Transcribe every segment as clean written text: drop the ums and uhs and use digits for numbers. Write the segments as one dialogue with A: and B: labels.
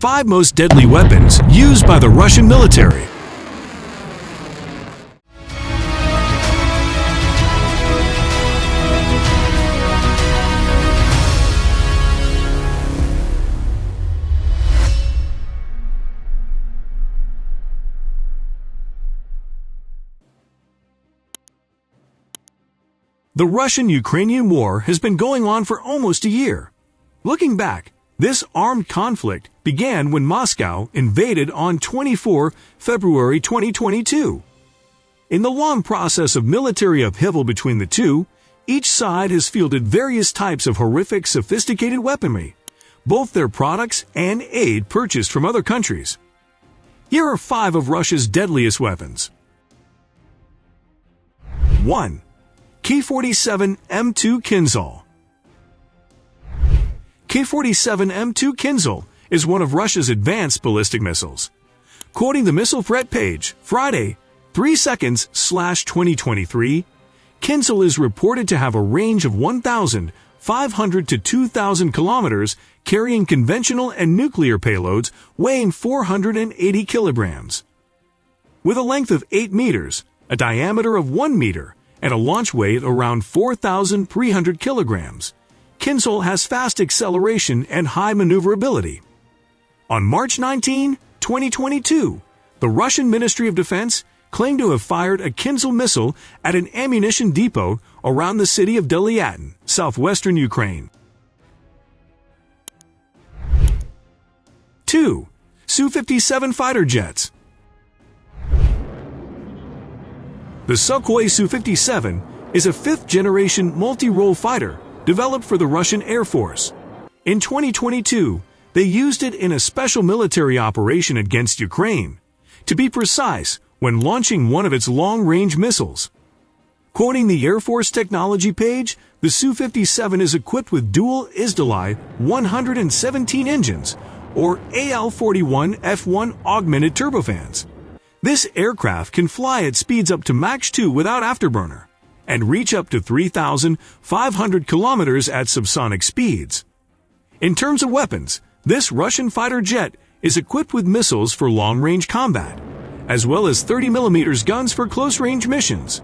A: 5 most deadly weapons used by the Russian military. The Russian-Ukrainian war has been going on for almost a year. Looking back, this armed conflict began when Moscow invaded on 24 February 2022. In the long process of military upheaval between the two, each side has fielded various types of horrific, sophisticated weaponry, both their products and aid purchased from other countries. Here are 5 of Russia's deadliest weapons. 1. K-47 M2 Kinzhal. K-47 M2 Kinzhal is one of Russia's advanced ballistic missiles. Quoting the missile threat page, Friday, 3 seconds/2023, Kinzhal is reported to have a range of 1,500 to 2,000 kilometers, carrying conventional and nuclear payloads weighing 480 kilograms. With a length of 8 meters, a diameter of 1 meter, and a launch weight around 4,300 kilograms, Kinzhal has fast acceleration and high maneuverability. On March 19, 2022, the Russian Ministry of Defense claimed to have fired a Kinzhal missile at an ammunition depot around the city of deadliest, southwestern Ukraine. 2. Su-57 fighter jets. The Sukhoi Su-57 is a fifth-generation multi-role fighter developed for the Russian Air Force. In 2022, they used it in a special military operation against Ukraine, to be precise, when launching one of its long-range missiles. Quoting the Air Force technology page, the Su-57 is equipped with dual Izdali 117 engines, or AL-41 F1 augmented turbofans. This aircraft can fly at speeds up to Mach 2 without afterburner and reach up to 3,500 kilometers at subsonic speeds. In terms of weapons, this Russian fighter jet is equipped with missiles for long-range combat, as well as 30mm guns for close-range missions.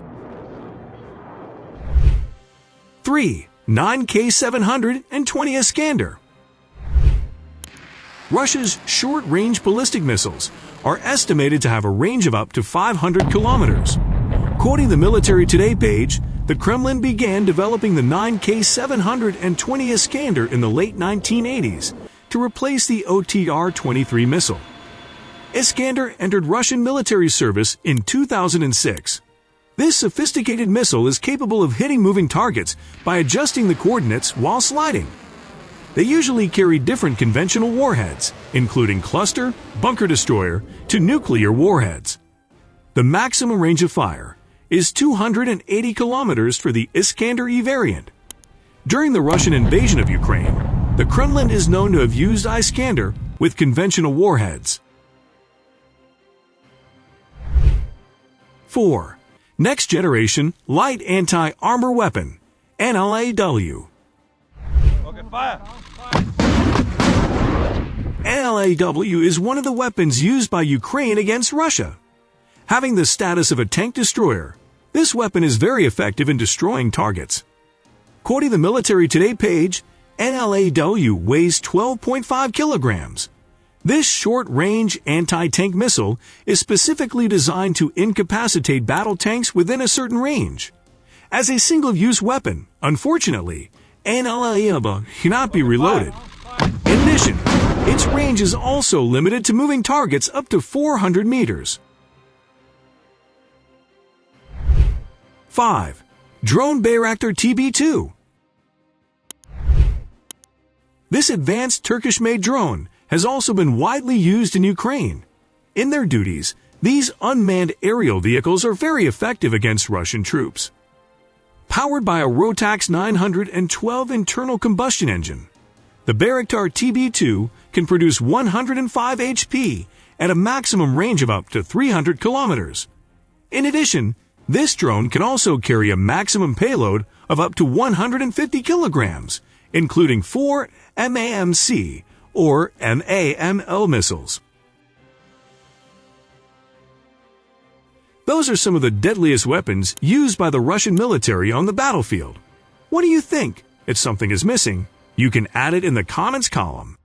A: 3. 9K720 Iskander. Russia's short-range ballistic missiles are estimated to have a range of up to 500 kilometers. Quoting the Military Today page, the Kremlin began developing the 9K720 Iskander in the late 1980s to replace the OTR-23 missile. Iskander entered Russian military service in 2006. This sophisticated missile is capable of hitting moving targets by adjusting the coordinates while sliding. They usually carry different conventional warheads, including cluster, bunker destroyer, to nuclear warheads. The maximum range of fire is 280 kilometers for the Iskander E variant. During the Russian invasion of Ukraine, the Kremlin is known to have used Iskander with conventional warheads. 4. Next Generation Light Anti-Armor Weapon, NLAW.
B: Okay, fire.
A: NLAW is one of the weapons used by Ukraine against Russia. Having the status of a tank destroyer, this weapon is very effective in destroying targets. Quoting the Military Today page, NLAW weighs 12.5 kilograms. This short-range anti-tank missile is specifically designed to incapacitate battle tanks within a certain range. As a single-use weapon, unfortunately, NLAW cannot be reloaded. In addition, its range is also limited to moving targets up to 400 meters. 5. Drone Bayraktar TB2. This advanced Turkish-made drone has also been widely used in Ukraine. In their duties, these unmanned aerial vehicles are very effective against Russian troops. Powered by a Rotax 912 internal combustion engine, the Bayraktar TB2 can produce 105 HP at a maximum range of up to 300 kilometers. In addition, this drone can also carry a maximum payload of up to 150 kilograms, including 4 MAMC or MAML missiles. Those are some of the deadliest weapons used by the Russian military on the battlefield. What do you think? If something is missing, you can add it in the comments column.